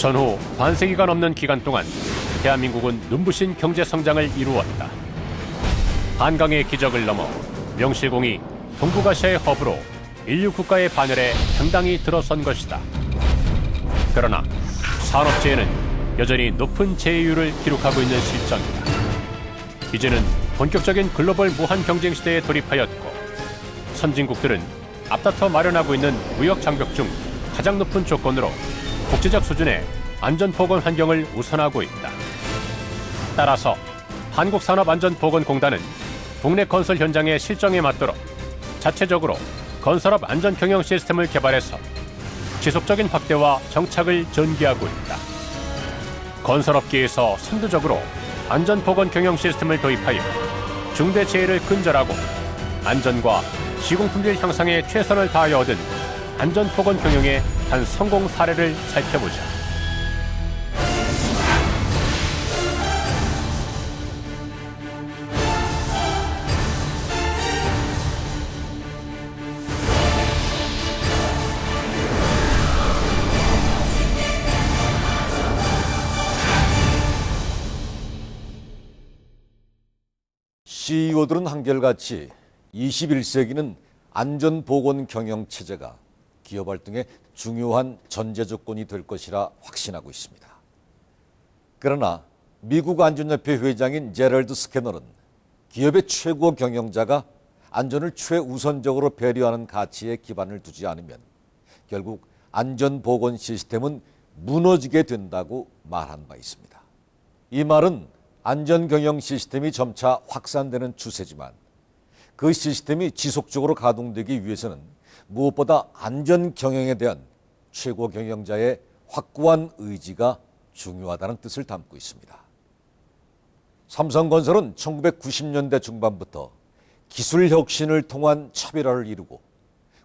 전후 반세기가 넘는 기간 동안 대한민국은 눈부신 경제 성장을 이루었다. 한강의 기적을 넘어 명실공히 동북아시아의 허브로 인류 국가의 반열에 당당히 들어선 것이다. 그러나 산업재해는 여전히 높은 재해율을 기록하고 있는 실정이다. 이제는 본격적인 글로벌 무한 경쟁 시대에 돌입하였고, 선진국들은 앞다퉈 마련하고 있는 무역 장벽 중 가장 높은 조건으로 국제적 수준의 안전보건 환경을 우선하고 있다. 따라서 한국산업안전보건공단은 국내 건설 현장의 실정에 맞도록 자체적으로 건설업 안전 경영 시스템을 개발해서 지속적인 확대와 정착을 전개하고 있다. 건설업계에서 선두적으로 안전보건 경영 시스템을 도입하여 중대 재해를 근절하고 안전과 시공품질 향상에 최선을 다하여 얻은 안전보건 경영의 한 성공 사례를 살펴보자. CEO들은 한결같이 21세기는 안전보건 경영체제가 기업 활동의 중요한 전제 조건이 될 것이라 확신하고 있습니다. 그러나 미국 안전협회 회장인 제럴드 스캐너는 기업의 최고 경영자가 안전을 최우선적으로 배려하는 가치에 기반을 두지 않으면 결국 안전보건 시스템은 무너지게 된다고 말한 바 있습니다. 이 말은 안전경영 시스템이 점차 확산되는 추세지만 그 시스템이 지속적으로 가동되기 위해서는 무엇보다 안전경영에 대한 최고 경영자의 확고한 의지가 중요하다는 뜻을 담고 있습니다. 삼성건설은 1990년대 중반부터 기술 혁신을 통한 차별화를 이루고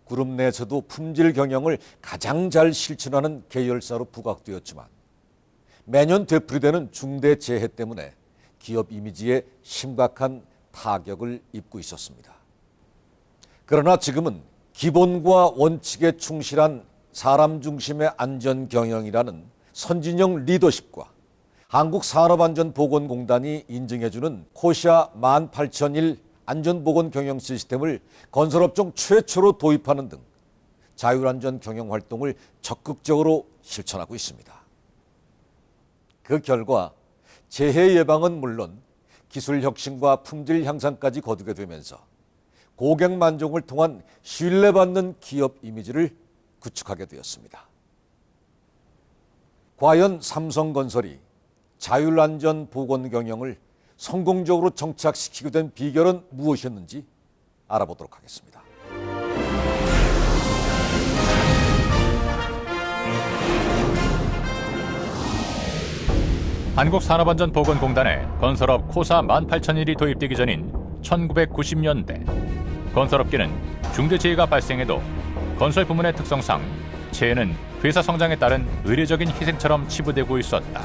그룹 내에서도 품질 경영을 가장 잘 실천하는 계열사로 부각되었지만 매년 되풀이되는 중대 재해 때문에 기업 이미지에 심각한 타격을 입고 있었습니다. 그러나 지금은 기본과 원칙에 충실한 사람 중심의 안전 경영이라는 선진형 리더십과 한국산업안전보건공단이 인증해주는 코시아 18001 안전보건 경영 시스템을 건설업종 최초로 도입하는 등 자율안전 경영 활동을 적극적으로 실천하고 있습니다. 그 결과 재해 예방은 물론 기술 혁신과 품질 향상까지 거두게 되면서 고객 만족을 통한 신뢰받는 기업 이미지를 구축하게 되었습니다. 과연 삼성건설이 자율안전 보건 경영을 성공적으로 정착시키게 된 비결은 무엇이었는지 알아보도록 하겠습니다. 한국산업안전보건공단에 건설업 코사 18001이 도입되기 전인 1990년대, 건설업계는 중대재해가 발생해도 건설 부문의 특성상 재해는 회사 성장에 따른 의례적인 희생처럼 치부되고 있었다.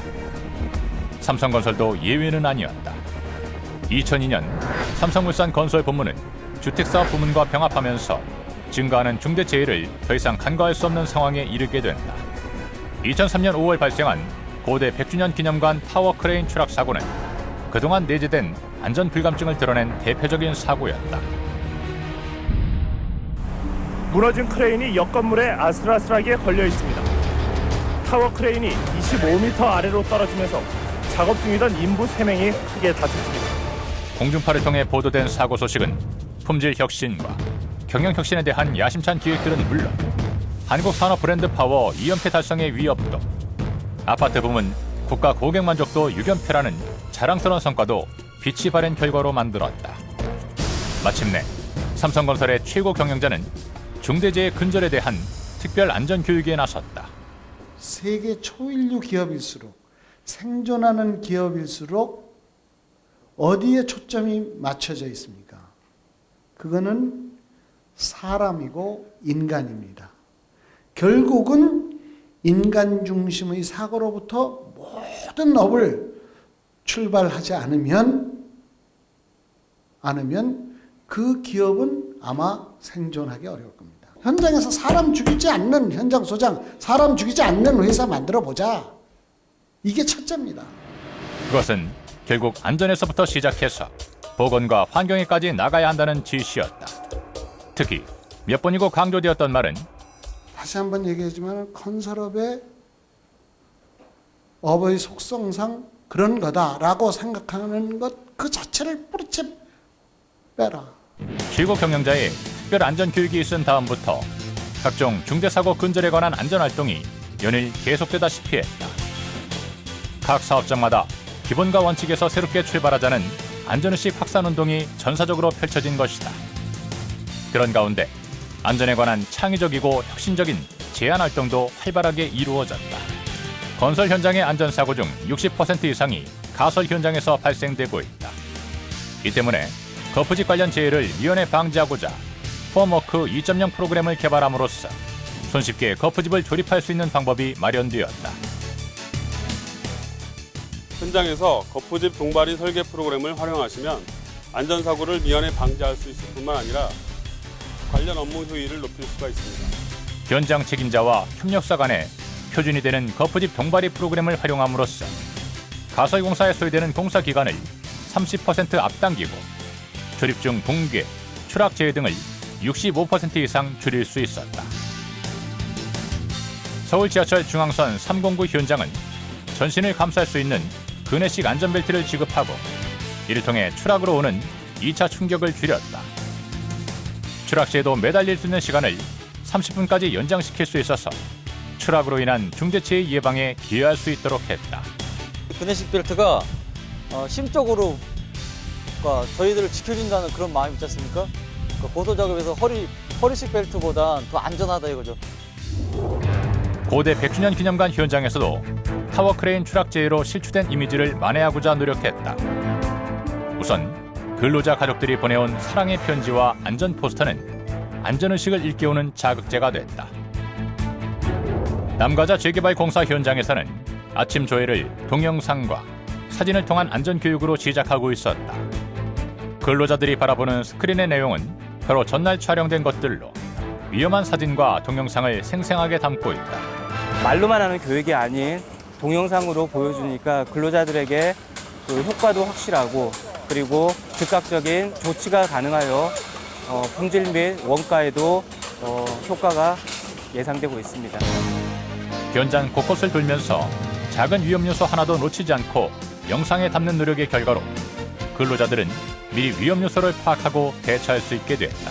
삼성건설도 예외는 아니었다. 2002년 삼성물산 건설 본부는 주택사업 부문과 병합하면서 증가하는 중대재해를 더 이상 간과할 수 없는 상황에 이르게 된다. 2003년 5월 발생한 고대 100주년 기념관 타워 크레인 추락 사고는 그동안 내재된 안전 불감증을 드러낸 대표적인 사고였다. 무너진 크레인이 옆 건물에 아슬아슬하게 걸려 있습니다. 타워 크레인이 25m 아래로 떨어지면서 작업 중이던 인부 3명이 크게 다쳤습니다. 공중파를 통해 보도된 사고 소식은 품질 혁신과 경영 혁신에 대한 야심찬 기획들은 물론 한국 산업 브랜드 파워 2연패 달성의 위협도, 아파트 부문 국가 고객 만족도 6연패라는 자랑스러운 성과도 빛이 바랜 결과로 만들었다. 마침내 삼성건설의 최고 경영자는 중대재해 근절에 대한 특별 안전 교육에 나섰다. 세계 초인류 기업일수록, 생존하는 기업일수록 어디에 초점이 맞춰져 있습니까? 그거는 사람이고 인간입니다. 결국은 인간 중심의 사고로부터 모든 업을 출발하지 않으면 그 기업은 아마 생존하기 어려울 겁니다. 현장에서 사람 죽이지 않는 현장 소장, 사람 죽이지 않는 회사 만들어 보자. 이게 첫째입니다. 그것은 결국 안전에서부터 시작해서 보건과 환경에까지 나가야 한다는 지시였다. 특히 몇 번이고 강조되었던 말은 다시 한번 얘기하지만 건설업의 업의 속성상 그런 거다라고 생각하는 것 그 자체를 뿌리째 빼라. 시국 경영자의 특별 안전 교육이 있은 다음부터 각종 중대사고 근절에 관한 안전활동이 연일 계속되다시피 했다. 각 사업장마다 기본과 원칙에서 새롭게 출발하자는 안전의식 확산운동이 전사적으로 펼쳐진 것이다. 그런 가운데 안전에 관한 창의적이고 혁신적인 제안활동도 활발하게 이루어졌다. 건설 현장의 안전사고 중 60% 이상이 가설 현장에서 발생되고 있다. 이 때문에 거푸집 관련 재해를 미연에 방지하고자 폼워크 2.0 프로그램을 개발함으로써 손쉽게 거푸집을 조립할 수 있는 방법이 마련되었다. 현장에서 거푸집 동발이 설계 프로그램을 활용하시면 안전사고를 미연에 방지할 수 있을 뿐만 아니라 관련 업무 효율을 높일 수가 있습니다. 현장 책임자와 협력사 간의 표준이 되는 거푸집 동발이 프로그램을 활용함으로써 가설공사에 소요되는 공사 기간을 30% 앞당기고 조립 중 붕괴, 추락 재해 등을 65% 이상 줄일 수 있었다. 서울 지하철 중앙선 309 현장은 전신을 감쌀 수 있는 그네식 안전벨트를 지급하고 이를 통해 추락으로 오는 2차 충격을 줄였다. 추락 시에도 매달릴 수 있는 시간을 30분까지 연장시킬 수 있어서 추락으로 인한 중대재해 예방에 기여할 수 있도록 했다. 그네식 벨트가 심적으로 저희들을 지켜준다는 그런 마음이 있지 않습니까? 고도 작업에서 허리식 벨트보다 더 안전하다 이거죠. 고대 100주년 기념관 현장에서도 타워 크레인 추락 재해로 실추된 이미지를 만회하고자 노력했다. 우선 근로자 가족들이 보내온 사랑의 편지와 안전 포스터는 안전의식을 일깨우는 자극제가 됐다. 남가자 재개발 공사 현장에서는 아침 조회를 동영상과 사진을 통한 안전교육으로 시작하고 있었다. 근로자들이 바라보는 스크린의 내용은 바로 전날 촬영된 것들로 위험한 사진과 동영상을 생생하게 담고 있다. 말로만 하는 교육이 아닌 동영상으로 보여주니까 근로자들에게 그 효과도 확실하고 그리고 즉각적인 조치가 가능하여 품질 및 원가에도 효과가 예상되고 있습니다. 현장 곳곳을 돌면서 작은 위험 요소 하나도 놓치지 않고 영상에 담는 노력의 결과로 근로자들은 미리 위험 요소를 파악하고 대처할 수 있게 됐다.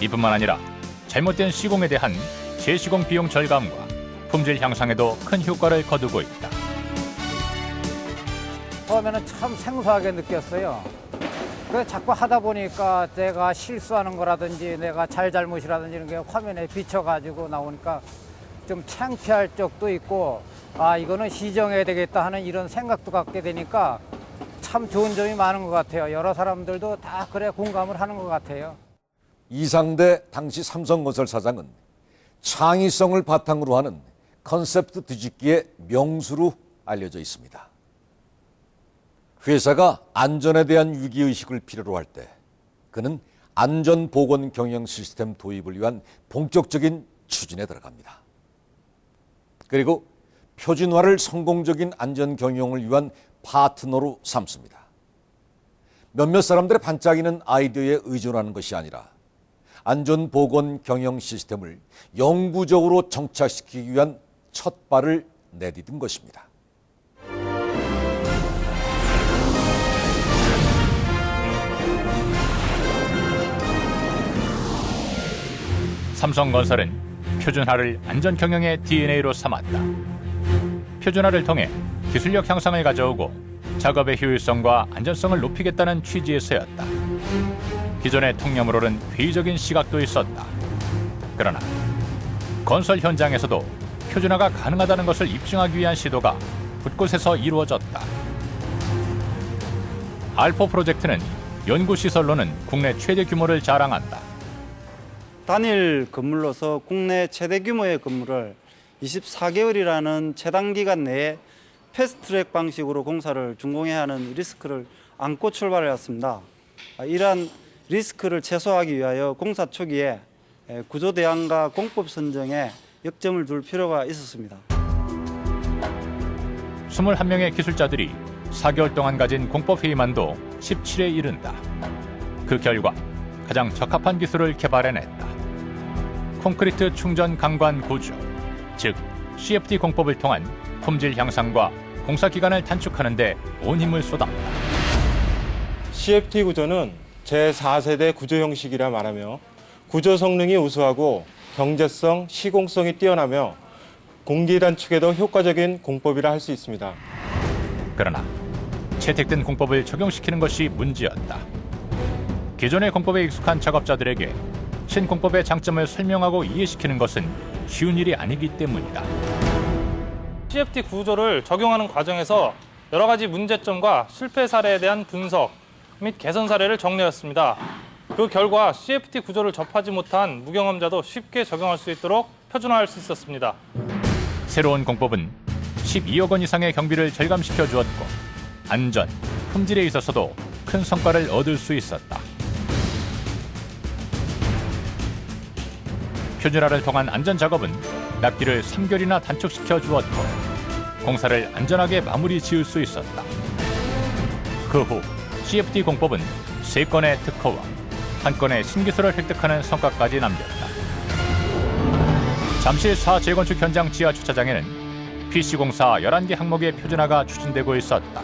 이뿐만 아니라 잘못된 시공에 대한 재시공 비용 절감과 품질 향상에도 큰 효과를 거두고 있다. 처음에는 참 생소하게 느꼈어요. 그 자꾸 하다 보니까 내가 실수하는 거라든지 내가 잘못이라든지 이런 게 화면에 비춰가지고 나오니까 좀 창피할 적도 있고 아 이거는 시정해야 되겠다 하는 이런 생각도 갖게 되니까 참 좋은 점이 많은 것 같아요. 여러 사람들도 다 그래 공감을 하는 것 같아요. 이상대 당시 삼성건설 사장은 창의성을 바탕으로 하는 컨셉트 뒤집기의 명수로 알려져 있습니다. 회사가 안전에 대한 위기의식을 필요로 할 때 그는 안전보건 경영 시스템 도입을 위한 본격적인 추진에 들어갑니다. 그리고 표준화를 성공적인 안전 경영을 위한 파트너로 삼습니다. 몇몇 사람들의 반짝이는 아이디어에 의존하는 것이 아니라 안전보건 경영 시스템을 영구적으로 정착시키기 위한 첫 발을 내디딘 것입니다. 삼성건설은 표준화를 안전경영의 DNA로 삼았다. 표준화를 통해 기술력 향상을 가져오고 작업의 효율성과 안전성을 높이겠다는 취지에서였다. 기존의 통념으로는 회의적인 시각도 있었다. 그러나 건설 현장에서도 표준화가 가능하다는 것을 입증하기 위한 시도가 곳곳에서 이루어졌다. 알포 프로젝트는 연구시설로는 국내 최대 규모를 자랑한다. 단일 건물로서 국내 최대 규모의 건물을 24개월이라는 최단 기간 내에 패스트트랙 방식으로 공사를 준공해야 하는 리스크를 안고 출발하였습니다. 이러한 리스크를 최소화하기 위하여 공사 초기에 구조 대안과 공법 선정에 역점을 둘 필요가 있었습니다. 21명의 기술자들이 4개월 동안 가진 공법회의만도 17에 이른다. 그 결과 가장 적합한 기술을 개발해냈다. 콘크리트 충전 강관 구조, 즉 CFT 공법을 통한 품질 향상과 공사 기간을 단축하는 데 온 힘을 쏟았다. CFT 구조는 제4세대 구조 형식이라 말하며 구조 성능이 우수하고 경제성, 시공성이 뛰어나며 공기 단축에도 효과적인 공법이라 할 수 있습니다. 그러나 채택된 공법을 적용시키는 것이 문제였다. 기존의 공법에 익숙한 작업자들에게 신공법의 장점을 설명하고 이해시키는 것은 쉬운 일이 아니기 때문이다. CFT 구조를 적용하는 과정에서 여러 가지 문제점과 실패 사례에 대한 분석 및 개선 사례를 정리했습니다. 그 결과 CFT 구조를 접하지 못한 무경험자도 쉽게 적용할 수 있도록 표준화할 수 있었습니다. 새로운 공법은 12억 원 이상의 경비를 절감시켜 주었고 안전, 품질에 있어서도 큰 성과를 얻을 수 있었다. 표준화를 통한 안전 작업은 납기를 3개월이나 단축시켜 주었고 공사를 안전하게 마무리 지을 수 있었다. 그 후 CFT 공법은 3건의 특허와 1건의 신기술을 획득하는 성과까지 남겼다. 잠실 4재건축 현장 지하 주차장에는 PC공사 11개 항목의 표준화가 추진되고 있었다.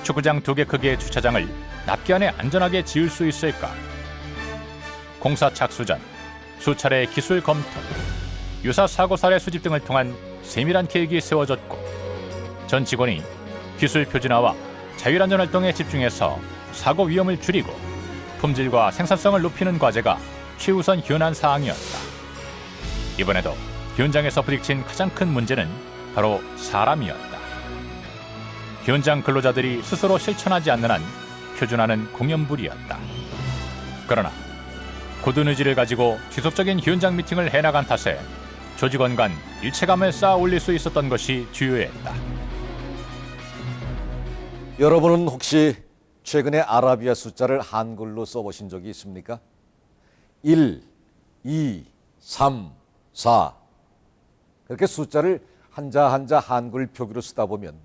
축구장 2개 크기의 주차장을 납기 안에 안전하게 지을 수 있을까? 공사 착수 전 수차례의 기술 검토, 유사 사고 사례 수집 등을 통한 세밀한 계획이 세워졌고 전 직원이 기술 표준화와 자율안전 활동에 집중해서 사고 위험을 줄이고 품질과 생산성을 높이는 과제가 최우선 현안 사항이었다. 이번에도 현장에서 부딪힌 가장 큰 문제는 바로 사람이었다. 현장 근로자들이 스스로 실천하지 않는 한 표준화는 공연불이었다. 그러나 굳은 의지를 가지고 지속적인 현장 미팅을 해나간 탓에 조직원 간 일체감을 쌓아 올릴 수 있었던 것이 주요했다. 여러분은 혹시 최근에 아라비아 숫자를 한글로 써보신 적이 있습니까? 1, 2, 3, 4 그렇게 숫자를 한자 한자 한글 표기로 쓰다 보면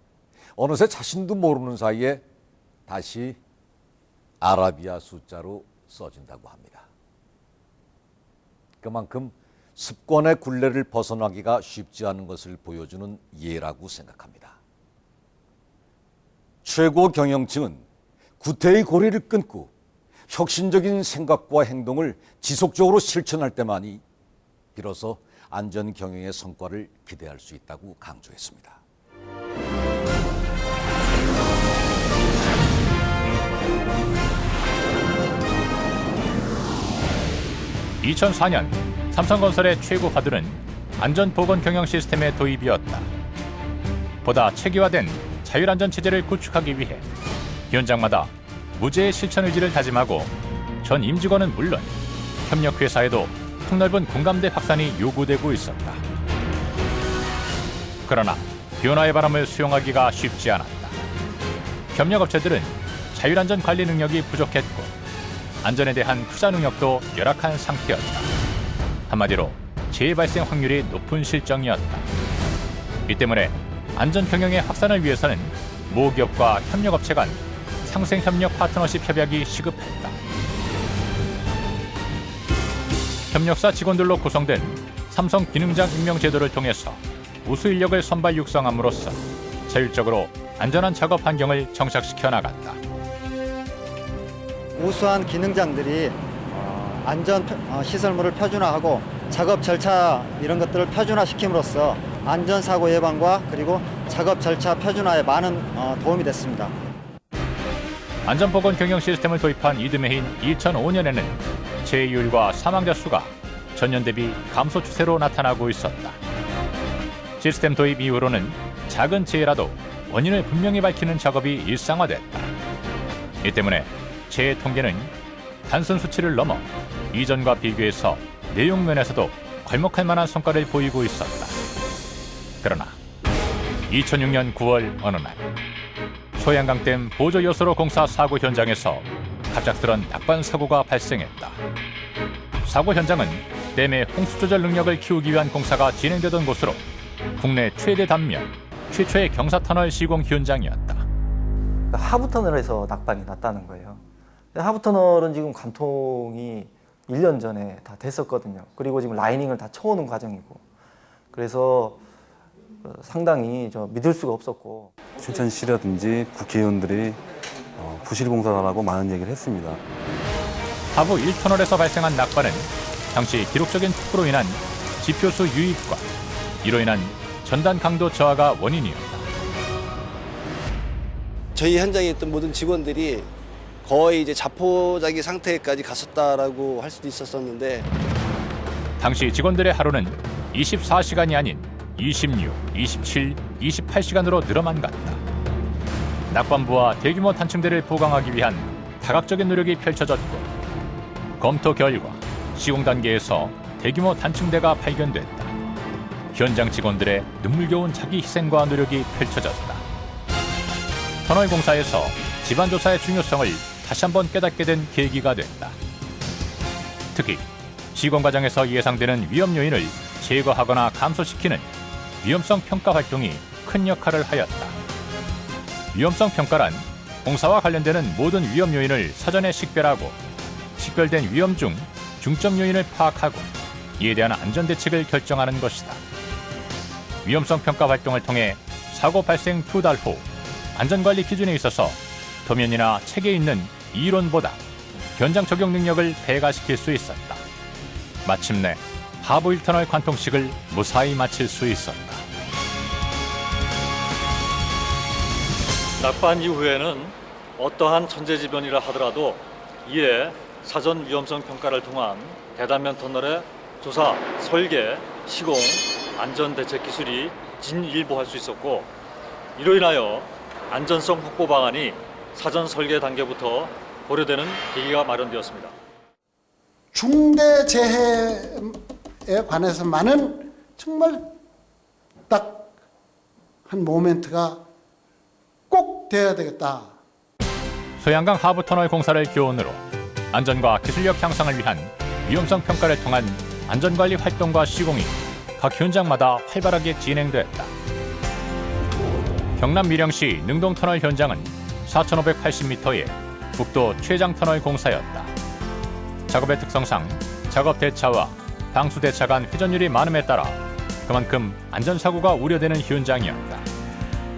어느새 자신도 모르는 사이에 다시 아라비아 숫자로 써진다고 합니다. 그만큼 습관의 굴레를 벗어나기가 쉽지 않은 것을 보여주는 예라고 생각합니다. 최고 경영층은 구태의 고리를 끊고 혁신적인 생각과 행동을 지속적으로 실천할 때만이 비로소 안전 경영의 성과를 기대할 수 있다고 강조했습니다. 2004년 삼성건설의 최고 화두는 안전보건 경영 시스템의 도입이었다. 보다 체계화된 자율안전 체제를 구축하기 위해 현장마다 무죄의 실천 의지를 다짐하고 전 임직원은 물론 협력회사에도 폭넓은 공감대 확산이 요구되고 있었다. 그러나 변화의 바람을 수용하기가 쉽지 않았다. 협력업체들은 자율안전 관리 능력이 부족했고 안전에 대한 투자 능력도 열악한 상태였다. 한마디로 재해 발생 확률이 높은 실정이었다. 이 때문에 안전 경영의 확산을 위해서는 모기업과 협력업체 간 상생협력 파트너십 협약이 시급했다. 협력사 직원들로 구성된 삼성 기능장 임명 제도를 통해서 우수 인력을 선발 육성함으로써 자율적으로 안전한 작업 환경을 정착시켜 나갔다. 우수한 기능장들이 안전 시설물을 표준화하고 작업 절차 이런 것들을 표준화시킴으로써 안전사고 예방과 그리고 작업 절차 표준화에 많은 도움이 됐습니다. 안전보건 경영 시스템을 도입한 이듬해인 2005년에는 재해율과 사망자 수가 전년 대비 감소 추세로 나타나고 있었다. 시스템 도입 이후로는 작은 재해라도 원인을 분명히 밝히는 작업이 일상화됐다. 이 때문에 재해 통계는 단순 수치를 넘어 이전과 비교해서 내용 면에서도 괄목할 만한 성과를 보이고 있었다. 그러나 2006년 9월 어느 날 소양강댐 보조 요소로 공사 사고 현장에서 갑작스런 낙관 사고가 발생했다. 사고 현장은 댐의 홍수 조절 능력을 키우기 위한 공사가 진행되던 곳으로 국내 최대 단면 최초의 경사터널 시공 현장이었다. 하부터널에서 낙방이 났다는 거예요. 근데 하부터널은 지금 관통이 1년 전에 다 됐었거든요. 그리고 지금 라이닝을 다 쳐오는 과정이고, 그래서 상당히 믿을 수가 없었고. 춘천시라든지 국회의원들이 부실공사라고 많은 얘기를 했습니다. 하부 1터널에서 발생한 낙반은 당시 기록적인 폭우로 인한 지표수 유입과 이로 인한 전단 강도 저하가 원인이었다. 저희 현장에 있던 모든 직원들이 거의 이제 자포자기 상태까지 갔었다라고 할 수도 있었는데, 당시 직원들의 하루는 24시간이 아닌 26, 27, 28시간으로 늘어만 갔다. 낙반부와 대규모 단층대를 보강하기 위한 다각적인 노력이 펼쳐졌고, 검토 결과 시공 단계에서 대규모 단층대가 발견됐다. 현장 직원들의 눈물겨운 자기 희생과 노력이 펼쳐졌다. 터널 공사에서 지반조사의 중요성을 다시 한번 깨닫게 된 계기가 됐다. 특히 시공 과정에서 예상되는 위험 요인을 제거하거나 감소시키는 위험성 평가 활동이 큰 역할을 하였다. 위험성 평가란 공사와 관련되는 모든 위험 요인을 사전에 식별하고 식별된 위험 중 중점 요인을 파악하고 이에 대한 안전 대책을 결정하는 것이다. 위험성 평가 활동을 통해 사고 발생 2달 후 안전관리 기준에 있어서 도면이나 책에 있는 이론보다 현장 적용 능력을 배가시킬 수 있었다. 마침내 하부 1터널 관통식을 무사히 마칠 수 있었다. 낙반 이후에는 어떠한 천재지변이라 하더라도 이에 사전 위험성 평가를 통한 대단면 터널의 조사, 설계, 시공, 안전대책 기술이 진일보할 수 있었고, 이로 인하여 안전성 확보 방안이 사전 설계 단계부터 고려되는 계기가 마련되었습니다. 중대재해에 관해서만은 정말 딱 한 모멘트가 꼭 돼야 되겠다. 소양강 하부터널 공사를 교훈으로 안전과 기술력 향상을 위한 위험성 평가를 통한 안전관리 활동과 시공이 각 현장마다 활발하게 진행됐다. 경남 밀양시 능동터널 현장은 4,580m의 국도 최장터널 공사였다. 작업의 특성상 작업 대차와 방수 대차 간 회전율이 많음에 따라 그만큼 안전사고가 우려되는 현장이었다.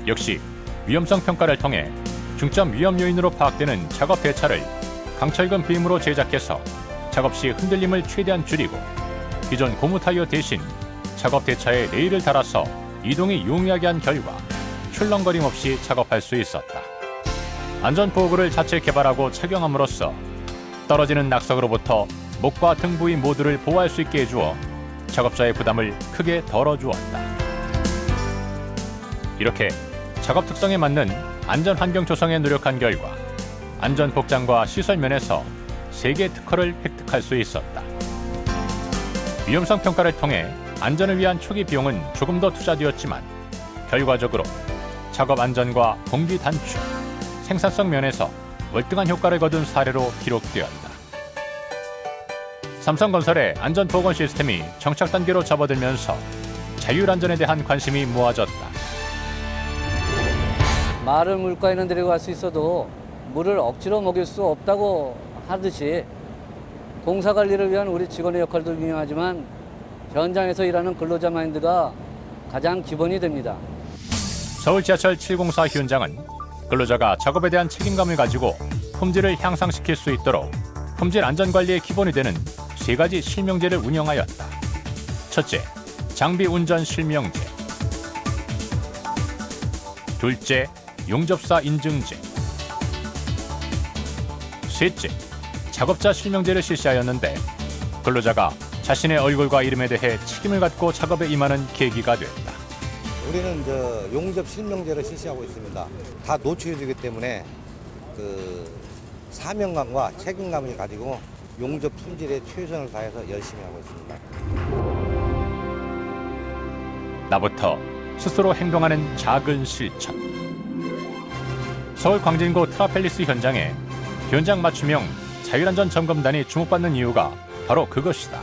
역시 위험성 평가를 통해 중점 위험 요인으로 파악되는 작업 대차를 강철근 빔으로 제작해서 작업 시 흔들림을 최대한 줄이고 기존 고무 타이어 대신 작업 대차에 레일을 달아서 이동이 용이하게 한 결과 출렁거림 없이 작업할 수 있었다. 안전보호구를 자체 개발하고 착용함으로써 떨어지는 낙석으로부터 목과 등 부위 모두를 보호할 수 있게 해주어 작업자의 부담을 크게 덜어주었다. 이렇게 작업 특성에 맞는 안전 환경 조성에 노력한 결과 안전 복장과 시설 면에서 세계 특허를 획득할 수 있었다. 위험성 평가를 통해 안전을 위한 초기 비용은 조금 더 투자되었지만 결과적으로 작업 안전과 공기 단축, 생산성 면에서 월등한 효과를 거둔 사례로 기록되었다. 삼성건설의 안전보건 시스템이 정착 단계로 접어들면서 자율안전에 대한 관심이 모아졌다. 말을 물가에는 데려갈 수 있어도 물을 억지로 먹일 수 없다고 하듯이 공사관리를 위한 우리 직원의 역할도 중요하지만 현장에서 일하는 근로자 마인드가 가장 기본이 됩니다. 서울 지하철 704 현장은 근로자가 작업에 대한 책임감을 가지고 품질을 향상시킬 수 있도록 품질 안전관리의 기본이 되는 3가지 실명제를 운영하였다. 첫째, 장비 운전 실명제. 둘째, 용접사 인증제. 셋째, 작업자 실명제를 실시하였는데 근로자가 자신의 얼굴과 이름에 대해 책임을 갖고 작업에 임하는 계기가 됐다. 우리는 용접 실명제를 실시하고 있습니다. 다 노출이 되기 때문에 사명감과 책임감을 가지고 용접 품질에 최선을 다해서 열심히 하고 있습니다. 나부터 스스로 행동하는 작은 실천. 서울 광진구 트라펠리스 현장에 현장 맞춤형 자율안전점검단이 주목받는 이유가 바로 그것이다.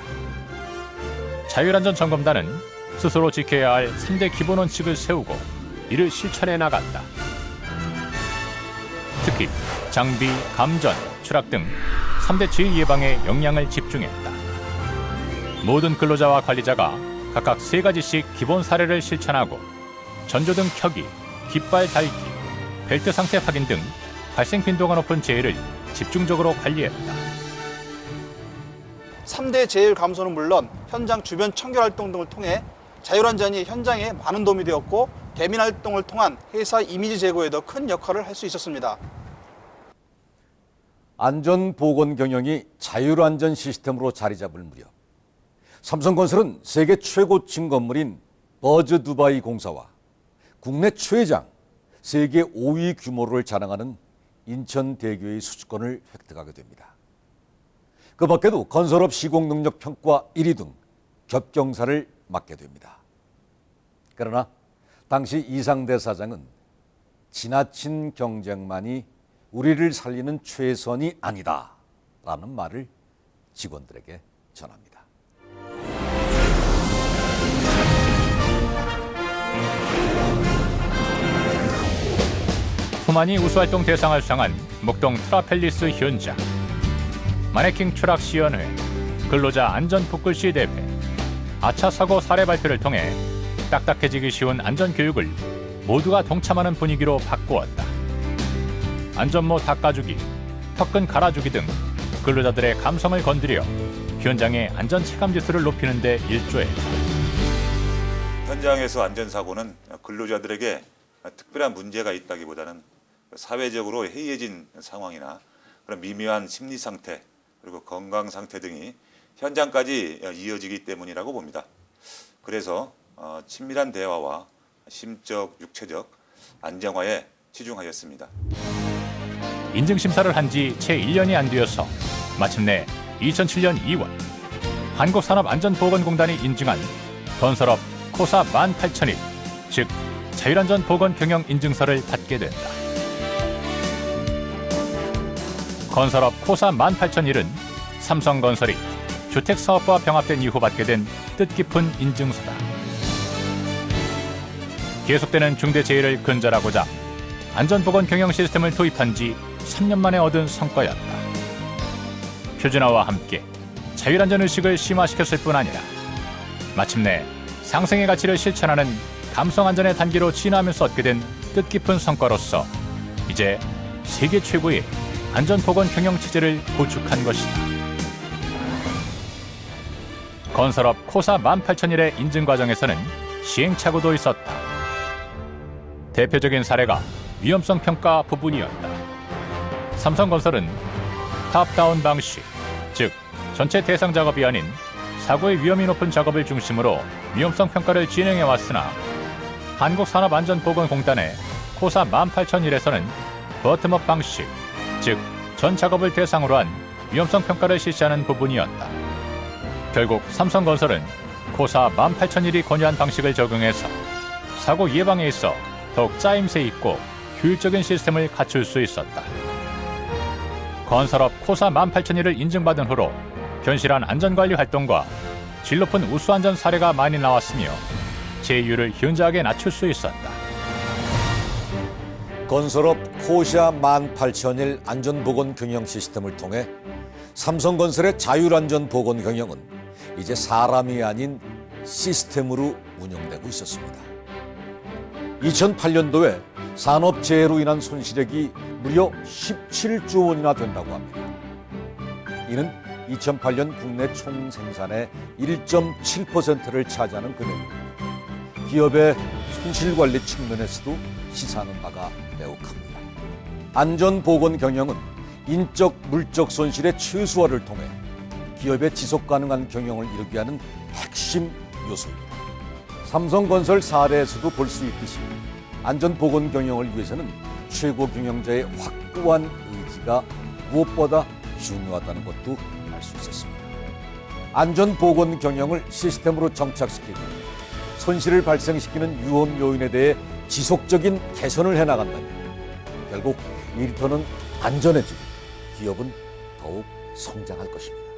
자율안전점검단은 스스로 지켜야 할 3대 기본 원칙을 세우고 이를 실천해 나간다. 특히 장비, 감전, 추락 등 3대 재해 예방에 역량을 집중했다. 모든 근로자와 관리자가 각각 3가지씩 기본 사례를 실천하고 전조등 켜기, 깃발 달기, 벨트 상태 확인 등 발생 빈도가 높은 재해를 집중적으로 관리했다. 3대 재해 감소는 물론 현장 주변 청결 활동 등을 통해 자율안전이 현장에 많은 도움이 되었고 대민 활동을 통한 회사 이미지 제고에도 큰 역할을 할 수 있었습니다. 안전보건 경영이 자율안전 시스템으로 자리 잡을 무렵 삼성건설은 세계 최고층 건물인 버즈 두바이 공사와 국내 최장 세계 5위 규모를 자랑하는 인천대교의 수주권을 획득하게 됩니다. 그 밖에도 건설업 시공 능력 평가 1위 등 겹경사를 맡게 됩니다. 그러나 당시 이상대 사장은 지나친 경쟁만이 우리를 살리는 최선이 아니다라는 말을 직원들에게 전합니다. 후만이 우수활동 대상을 수상한 목동 트라펠리스 현장. 마네킹 추락 시연회, 근로자 안전 붓글씨 대회, 아차 사고 사례 발표를 통해 딱딱해지기 쉬운 안전교육을 모두가 동참하는 분위기로 바꾸었다. 안전모 닦아주기, 턱근 갈아주기 등 근로자들의 감성을 건드려 현장의 안전 체감 지수를 높이는 데 일조했다. 현장에서 안전사고는 근로자들에게 특별한 문제가 있다기보다는 사회적으로 해이해진 상황이나 그런 미묘한 심리 상태 그리고 건강 상태 등이 현장까지 이어지기 때문이라고 봅니다. 그래서 친밀한 대화와 심적, 육체적 안정화에 치중하였습니다. 인증심사를 한 지 채 1년이 안 되어서 마침내 2007년 2월 한국산업안전보건공단이 인증한 건설업 코사 18001, 즉 자율안전보건경영인증서를 받게 된다. 건설업 코사 18001은 삼성건설이 주택사업부와 병합된 이후 받게 된 뜻깊은 인증서다. 계속되는 중대재해를 근절하고자 안전보건 경영 시스템을 도입한 지 3년 만에 얻은 성과였다. 표준화와 함께 자율안전의식을 심화시켰을 뿐 아니라 마침내 상생의 가치를 실천하는 감성안전의 단계로 진화하면서 얻게 된 뜻깊은 성과로서 이제 세계 최고의 안전보건 경영 체제를 구축한 것이다. 건설업 코사 18001의 인증 과정에서는 시행착오도 있었다. 대표적인 사례가 위험성 평가 부분이었다. 삼성건설은 탑다운 방식, 즉 전체 대상 작업이 아닌 사고의 위험이 높은 작업을 중심으로 위험성 평가를 진행해 왔으나 한국산업안전보건공단의 코사 18001에서는 버텀업 방식, 즉 전 작업을 대상으로 한 위험성 평가를 실시하는 부분이었다. 결국 삼성건설은 코사 18001이 권유한 방식을 적용해서 사고 예방에 있어 더욱 짜임새 있고 효율적인 시스템을 갖출 수 있었다. 건설업 코사 18001을 인증받은 후로 견실한 안전관리 활동과 질 높은 우수안전 사례가 많이 나왔으며 재해율을 현저하게 낮출 수 있었다. 건설업 코사 18001 안전보건 경영 시스템을 통해 삼성건설의 자율안전보건 경영은 이제 사람이 아닌 시스템으로 운영되고 있었습니다. 2008년도에 산업재해로 인한 손실액이 무려 17조 원이나 된다고 합니다. 이는 2008년 국내 총생산의 1.7%를 차지하는 금액입니다. 기업의 손실관리 측면에서도 시사하는 바가 매우 큽니다. 안전보건 경영은 인적, 물적 손실의 최소화를 통해 기업의 지속가능한 경영을 이루게 하는 핵심 요소입니다. 삼성건설 사례에서도 볼 수 있듯이 안전보건 경영을 위해서는 최고 경영자의 확고한 의지가 무엇보다 중요하다는 것도 알 수 있었습니다. 안전보건 경영을 시스템으로 정착시키고 손실을 발생시키는 위험 요인에 대해 지속적인 개선을 해나간다면 결국 일터는 안전해지고 기업은 더욱 성장할 것입니다.